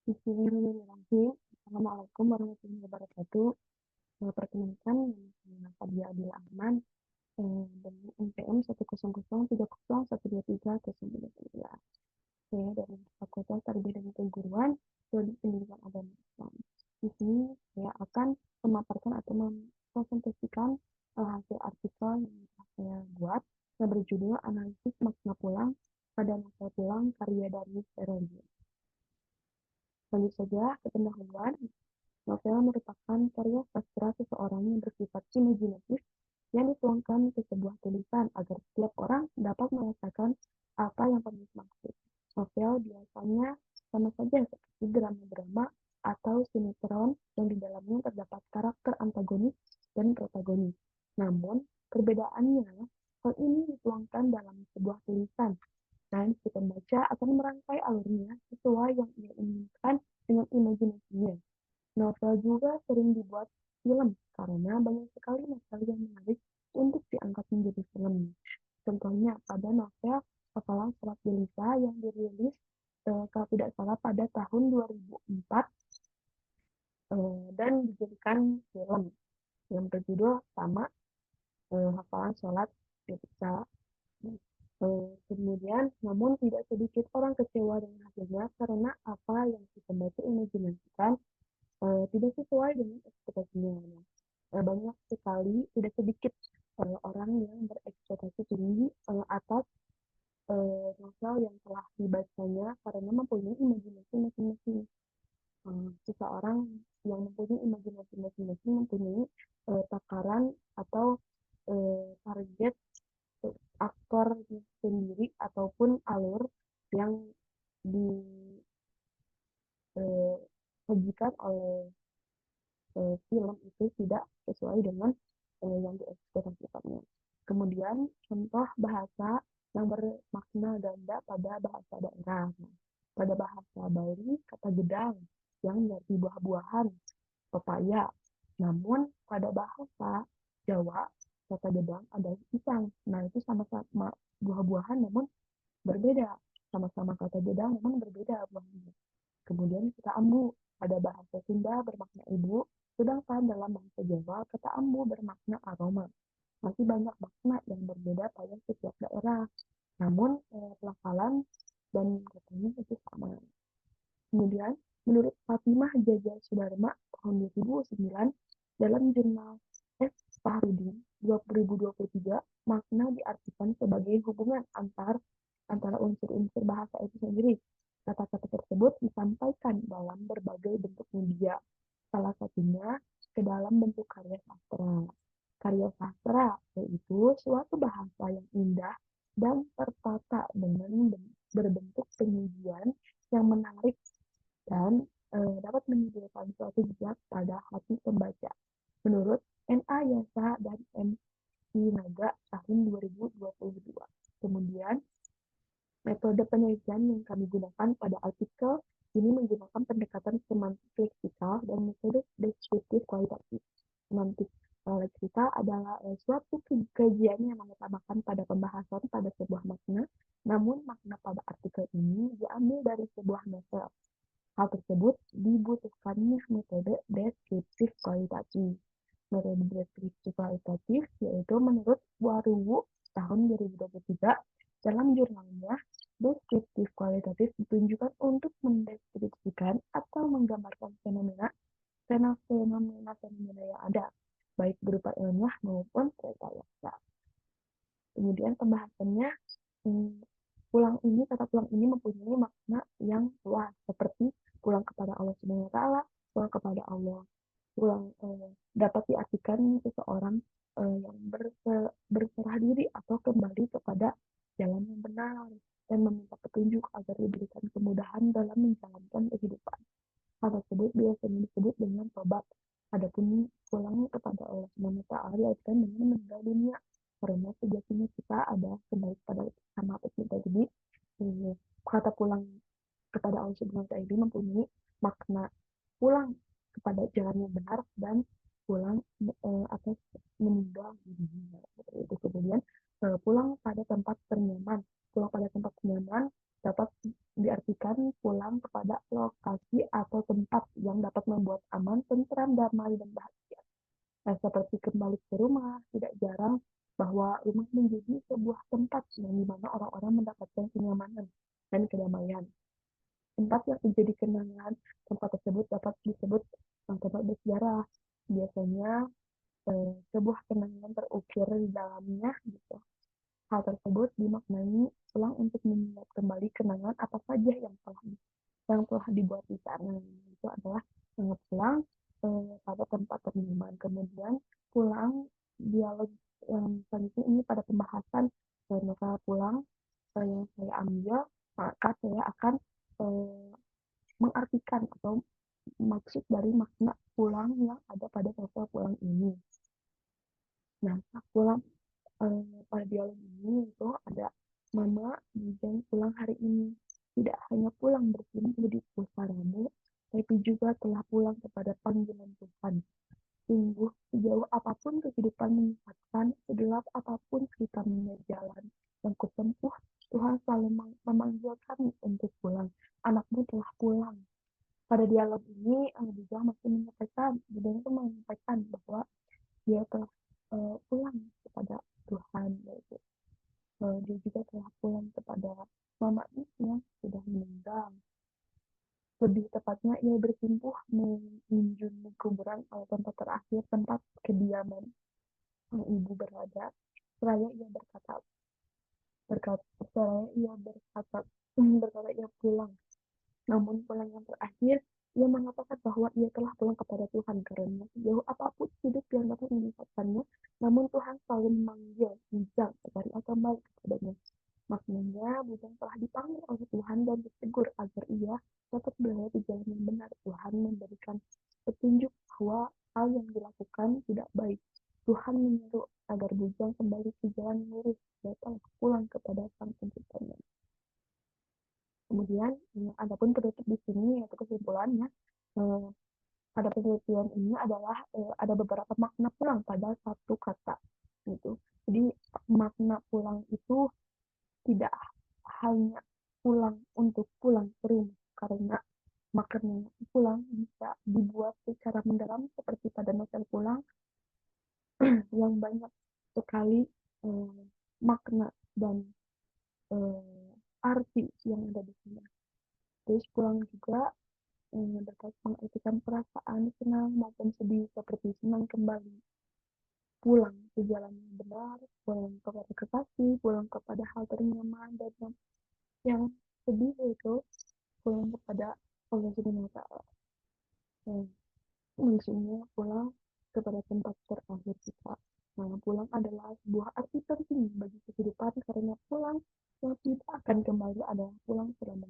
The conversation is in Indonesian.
Bismillahirrahmanirrahim. Assalamualaikum warahmatullahi wabarakatuh. Perkenalkan, nama saya Fadia Adil Ahmad dengan NPM 10030301230. Saya dari Fakultas Tarbiyah dan Keguruan, Prodi Pendidikan Agama Islam. Di sini saya akan memaparkan atau mempresentasikan hasil artikel yang telah saya buat yang berjudul Analisis Makna Pulang pada Novel Pulang karya Darius Eroglu. Lanjut saja ke pendahuluan. Novel merupakan karya sastra seseorang yang bersifat imajinatif yang dituangkan ke sebuah tulisan agar setiap orang dapat merasakan apa yang penulis maksud. Novel biasanya sama saja seperti drama-drama atau sinetron yang di dalamnya terdapat karakter antagonis dan protagonis. Namun, perbedaannya, hal ini dituangkan dalam sebuah tulisan dan si pembaca akan merangkai alurnya sesuai yang ia inginkan dengan imajinasinya. Novel juga sering dibuat film karena banyak sekali novel yang menarik untuk diangkat menjadi film. Contohnya pada novel Hafalan Sholat Gelisah yang dirilis kalau tidak salah pada tahun 2004 dan dijadikan film yang berjudul sama Hafalan Sholat Gelisah. Kemudian, namun tidak sedikit orang kecewa dengan hasilnya karena apa yang si pembaca imajinasikan tidak sesuai dengan ekspektasinya. Banyak sekali, tidak sedikit orang yang berekspektasi tinggi atas novel yang telah dibacanya karena mempunyai imajinasi masing-masing. Seseorang yang mempunyai imajinasi masing-masing mempunyai takaran atau target aktor sendiri ataupun alur yang disajikan oleh film itu tidak sesuai dengan yang diekspektasikannya. Kemudian contoh bahasa yang bermakna ganda pada bahasa daerah. Pada bahasa Bali kata gedang yang berarti buah-buahan, pepaya. Namun pada bahasa Jawa kata gedang adalah pisang. Nah itu sama-sama buah-buahan namun berbeda. Sama-sama kata gedang namun berbeda buahnya. Kemudian kata ambu pada bahasa Sunda bermakna ibu, sedangkan dalam bahasa Jawa kata ambu bermakna aroma. Masih banyak makna yang berbeda pada setiap daerah. Namun pelafalan dan katanya itu sama. Kemudian menurut Fatimah Jaja Sudarma tahun 2009 dalam jurnal S. Fahrudin 2023 makna diartikan sebagai hubungan antara unsur-unsur bahasa itu sendiri. Kata-kata tersebut disampaikan dalam berbagai bentuk media, salah satunya ke dalam bentuk karya sastra. Karya sastra yaitu suatu bahasa yang indah dan tertata dengan berbentuk penyajian yang menarik dan dapat menimbulkan suatu jejak pada hati pembaca. Menurut N.A. Yasa dan M. Naga tahun 2022. Kemudian, metode penelitian yang kami gunakan pada artikel ini menggunakan pendekatan semantik leksikal dan metode deskriptif kualitatif. Semantik leksikal adalah suatu kajian yang mengutamakan pada pembahasan pada sebuah makna, namun makna pada artikel ini diambil dari sebuah novel. Hal tersebut dibutuhkannya metode deskriptif kualitatif. Metode deskriptif kualitatif yaitu menurut Waruwu tahun 2023 dalam jurnalnya, deskriptif kualitatif ditunjukkan untuk mendeskripsikan atau menggambarkan fenomena yang ada, baik berupa ilmiah maupun rekayasa. Kemudian pembahasannya, kata pulang ini mempunyai makna yang luas, seperti pulang kepada Allah Subhanahu wa Ta'ala, pulang kepada Allah, pulang dapat diartikan seseorang yang berserah diri atau kembali kepada jalan yang benar dan meminta petunjuk agar diberikan kemudahan dalam menjalankan kehidupan. Hal tersebut biasanya disebut dengan tobat. Adapun pulang kepada Allah Subhanahu wa Ta'ala diartikan dengan meninggal dunia, karena sejatinya kita ada kembali pada sama pecinta. Jadi kata pulang kepada Allah Subhanahu wa Ta'ala ini mempunyai makna pulang kepada jalan yang benar dan pulang atas meninggal dunia. Itu kemudian pulang pada tempat ternyaman. Pulang pada tempat ternyaman dapat diartikan pulang kepada lokasi merasakan damai dan bahagia. Nah, seperti kembali ke rumah, tidak jarang bahwa rumah menjadi sebuah tempat yang dimana orang-orang mendapatkan kenyamanan dan kedamaian. Tempat yang menjadi kenangan, tempat tersebut dapat disebut tempat bersejarah. Biasanya sebuah kenangan terukir di dalamnya gitu. Hal tersebut dimaknai pulang untuk mengingat kembali kenangan apa saja yang telah dibuat di sana. Itu adalah pulang pada tempat ternyaman. Kemudian pulang dialog yang selanjutnya ini pada pembahasan maka pulang yang saya ambil, maka saya akan eh, mengartikan atau maksud dari makna pulang yang ada pada kata pulang ini. Nah, pulang pada dialog ini itu ada mama Bujang pulang hari ini. Tidak hanya pulang bersimpuh di pusaramu, tapi juga telah pulang kepada panggilan Tuhan. Sungguh, sejauh apapun kehidupan menyesatkan, segelap apapun hitamnya jalan yang kutempuh, Tuhan selalu memanggil kami untuk pulang. Anakmu telah pulang. Pada dialog ini, Bujang masih Bujang itu menyampaikan bahwa dia telah pulang kepada Tuhan, yaitu dia juga telah pulang kepada mamanya yang sudah meninggal. Lebih tepatnya, ia bersimpuh mengunjungi kuburan atau tempat terakhir, tempat kediaman ibu berada. Seraya ia berkata ia pulang. Namun pulang yang terakhir, ia mengatakan bahwa ia telah pulang kepada Tuhan karena sejauh apapun hidup yang dapat menyesatkannya, namun Tuhan selalu memanggil Bujang agar ia kembali kepadanya. Maknanya, Bujang telah dipanggil oleh Tuhan dan ditegur agar ia dapat berada di jalan yang benar. Tuhan memberikan petunjuk bahwa hal yang dilakukan tidak baik. Tuhan menyeru agar Bujang kembali ke jalan yang lurus dan telah pulang kepada Sang Penciptanya. Kemudian, adapun penutup di sini yaitu kesimpulannya, pada penelitian ini adalah ada beberapa makna pulang pada satu kata gitu. Jadi makna pulang itu tidak hanya pulang untuk pulang ke rumah, karena makna pulang bisa dibuat secara mendalam seperti pada novel pulang yang banyak sekali makna dan arti yang ada di sini. Terus pulang juga dapat mengartikan perasaan senang maupun sedih, seperti senang kembali pulang ke jalan yang benar, pulang kepada kekasih, pulang kepada hal ternyaman, dan yang sedih itu pulang kepada Allah Subhanahu wa Ta'ala. Maksudnya pulang kepada tempat terakhir kita. Nah, pulang adalah sebuah arti penting bagi kehidupan karena pulang yang tidak akan kembali adalah pulang selama